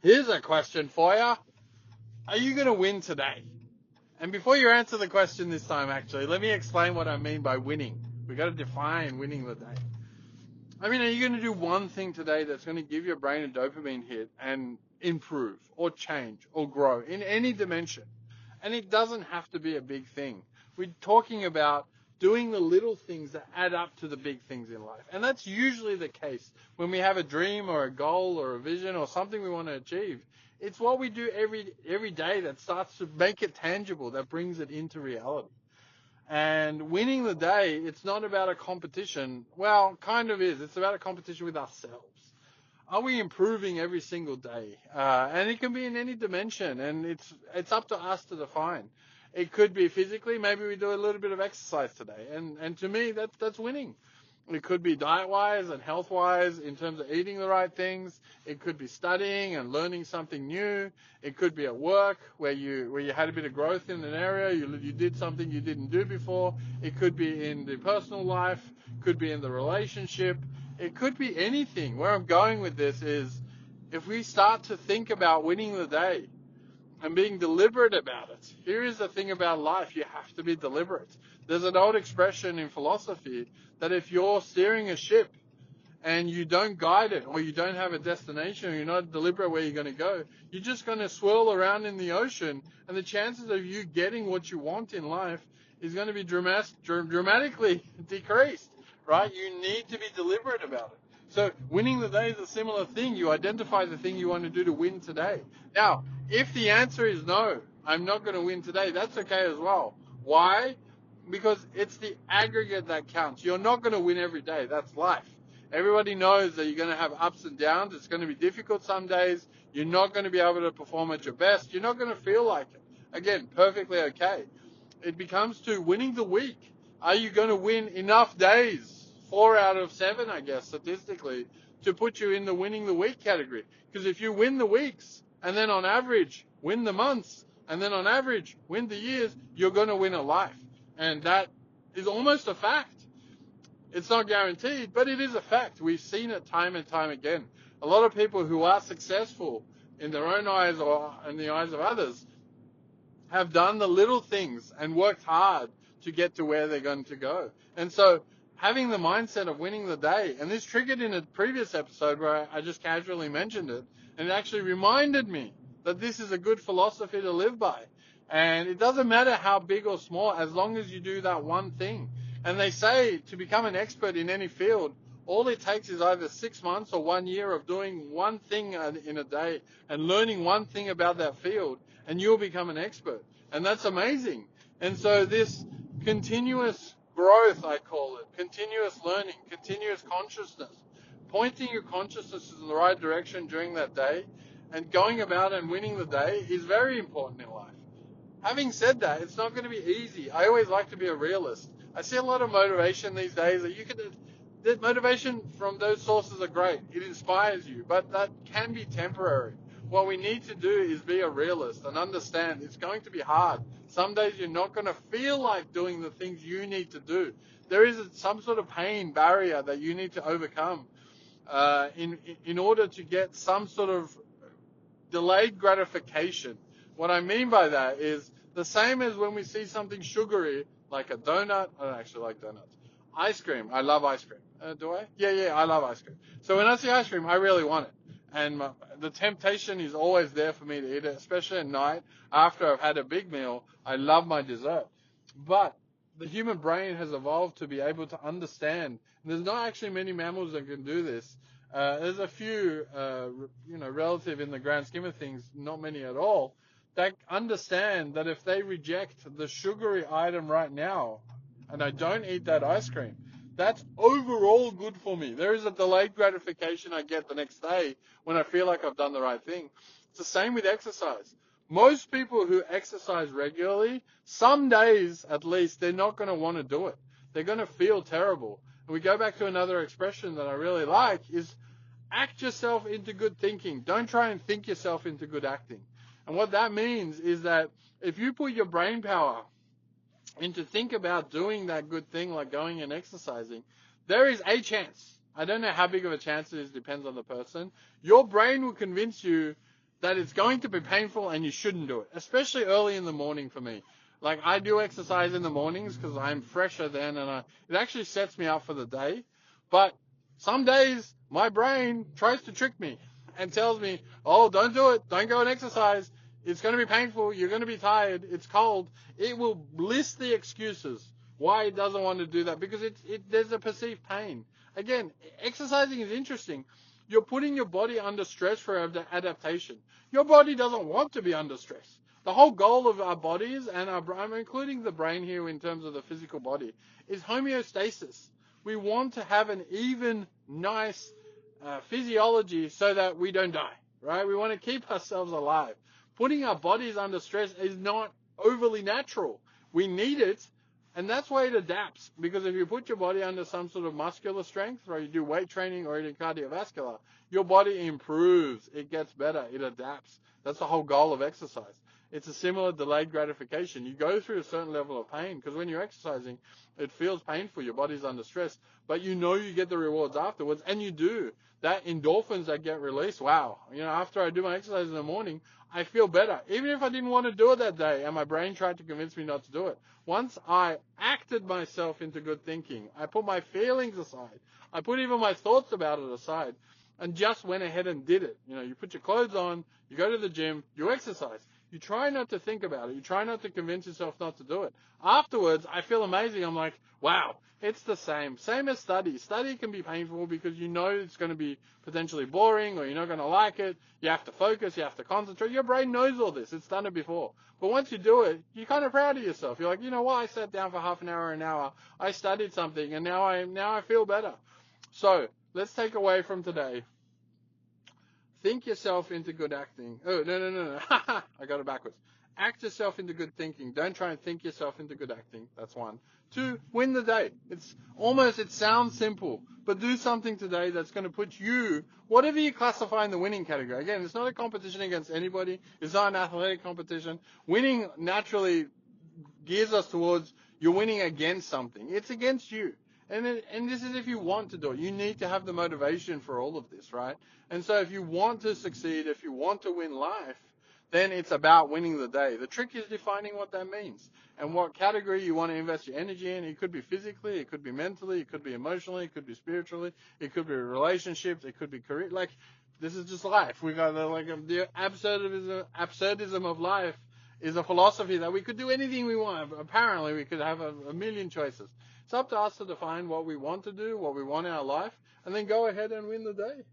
Here's a question for you. Are you going to win today? And before you answer the question this time, actually, let me explain what I mean by winning. We got to define winning the day. I mean, are you going to do one thing today that's going to give your brain a dopamine hit and improve or change or grow in any dimension? And it doesn't have to be a big thing. We're talking about doing the little things that add up to the big things in life. And that's usually the case when we have a dream or a goal or a vision or something we want to achieve. It's what we do every day that starts to make it tangible, that brings it into reality. And winning the day, it's not about a competition. Well, kind of is. It's about a competition with ourselves. Are we improving every single day? And it can be in any dimension, and it's up to us to define. It could be physically. Maybe we do a little bit of exercise today, and to me, that's winning. It could be diet-wise and health-wise in terms of eating the right things. It could be studying and learning something new. It could be at work where you had a bit of growth in an area. You did something you didn't do before. It could be in the personal life. Could be in the relationship. It could be anything. Where I'm going with this is if we start to think about winning the day and being deliberate about it. Here is the thing about life. You have to be deliberate. There's an old expression in philosophy that if you're steering a ship and you don't guide it or you don't have a destination or you're not deliberate where you're going to go, you're just going to swirl around in the ocean, and the chances of you getting what you want in life is going to be dramatically decreased, right? You need to be deliberate about it. So winning the day is a similar thing. You identify the thing you want to do to win today. Now, if the answer is no, I'm not going to win today, that's okay as well. Why? Because it's the aggregate that counts. You're not going to win every day. That's life. Everybody knows that you're going to have ups and downs. It's going to be difficult some days. You're not going to be able to perform at your best. You're not going to feel like it. Again, perfectly okay. It becomes to winning the week. Are you going to win enough days, 4 out of 7, I guess, statistically, to put you in the winning the week category? Because if you win the weeks and then on average win the months and then on average win the years, you're going to win a life. And that is almost a fact. It's not guaranteed, but it is a fact. We've seen it time and time again. A lot of people who are successful in their own eyes or in the eyes of others have done the little things and worked hard to get to where they're going to go. And so having the mindset of winning the day, and this triggered in a previous episode where I just casually mentioned it, and it actually reminded me that this is a good philosophy to live by. And it doesn't matter how big or small, as long as you do that one thing. And they say to become an expert in any field, all it takes is either 6 months or 1 year of doing one thing in a day and learning one thing about that field, and you'll become an expert. And that's amazing. And so this continuous growth, I call it, continuous learning, continuous consciousness, pointing your consciousness in the right direction during that day and going about and winning the day is very important in life. Having said that, it's not going to be easy. I always like to be a realist. I see a lot of motivation these days that the motivation from those sources are great. It inspires you, but that can be temporary. What we need to do is be a realist and understand it's going to be hard. Some days you're not going to feel like doing the things you need to do. There is some sort of pain barrier that you need to overcome in order to get some sort of delayed gratification. What I mean by that is the same as when we see something sugary, like a donut. I don't actually like donuts. Ice cream. I love ice cream. Do I? Yeah, I love ice cream. So when I see ice cream, I really want it. And the temptation is always there for me to eat it, especially at night after I've had a big meal. I love my dessert. But the human brain has evolved to be able to understand. And there's not actually many mammals that can do this. There's a few, relative in the grand scheme of things, not many at all, that understand that if they reject the sugary item right now and I don't eat that ice cream, that's overall good for me. There is a delayed gratification I get the next day when I feel like I've done the right thing. It's the same with exercise. Most people who exercise regularly, some days at least, they're not going to want to do it. They're going to feel terrible. And we go back to another expression that I really like is act yourself into good thinking. Don't try and think yourself into good acting. And what that means is that if you put your brain power into think about doing that good thing like going and exercising, there is a chance. I don't know how big of a chance it is, depends on the person. Your brain will convince you that it's going to be painful and you shouldn't do it, especially early in the morning for me. Like, I do exercise in the mornings because I'm fresher then, and it actually sets me up for the day. But some days my brain tries to trick me and tells me, oh, don't do it, don't go and exercise, it's going to be painful, you're going to be tired, it's cold. It will list the excuses why it doesn't want to do that, because there's a perceived pain. Again, exercising is interesting. You're putting your body under stress for adaptation. Your body doesn't want to be under stress. The whole goal of our bodies, and I'm including the brain here in terms of the physical body, is homeostasis. We want to have an even, nice physiology so that we don't die, right? We want to keep ourselves alive. Putting our bodies under stress is not overly natural. We need it, and that's why it adapts. Because if you put your body under some sort of muscular strength, or you do weight training, or you do cardiovascular, your body improves. It gets better. It adapts. That's the whole goal of exercise. It's a similar delayed gratification. You go through a certain level of pain, because when you're exercising, it feels painful. Your body's under stress, but you know you get the rewards afterwards, and you do. That endorphins that get released, wow. After I do my exercise in the morning, I feel better. Even if I didn't want to do it that day, and my brain tried to convince me not to do it. Once I acted myself into good thinking, I put my feelings aside, I put even my thoughts about it aside, and just went ahead and did it. You put your clothes on, you go to the gym, you exercise. You try not to think about it. You try not to convince yourself not to do it. Afterwards, I feel amazing. I'm like, wow, it's the same. Same as study. Study can be painful because you know it's going to be potentially boring, or you're not going to like it. You have to focus. You have to concentrate. Your brain knows all this. It's done it before. But once you do it, you're kind of proud of yourself. You're like, you know what? I sat down for half an hour, an hour. I studied something, and now I feel better. So let's take away from today. Think yourself into good acting. Oh, no. I got it backwards. Act yourself into good thinking. Don't try and think yourself into good acting. That's one. 2, win the day. It sounds simple, but do something today that's going to put you, whatever you classify in the winning category. Again, it's not a competition against anybody. It's not an athletic competition. Winning naturally gears us towards you're winning against something. It's against you. And this is if you want to do it. You need to have the motivation for all of this, right? And so if you want to succeed, if you want to win life, then it's about winning the day. The trick is defining what that means and what category you want to invest your energy in. It could be physically, it could be mentally, it could be emotionally, it could be spiritually, it could be relationships, it could be career. Like, this is just life. We got the absurdism of life is a philosophy that we could do anything we want. Apparently, we could have a million choices. It's up to us to define what we want to do, what we want in our life, and then go ahead and win the day.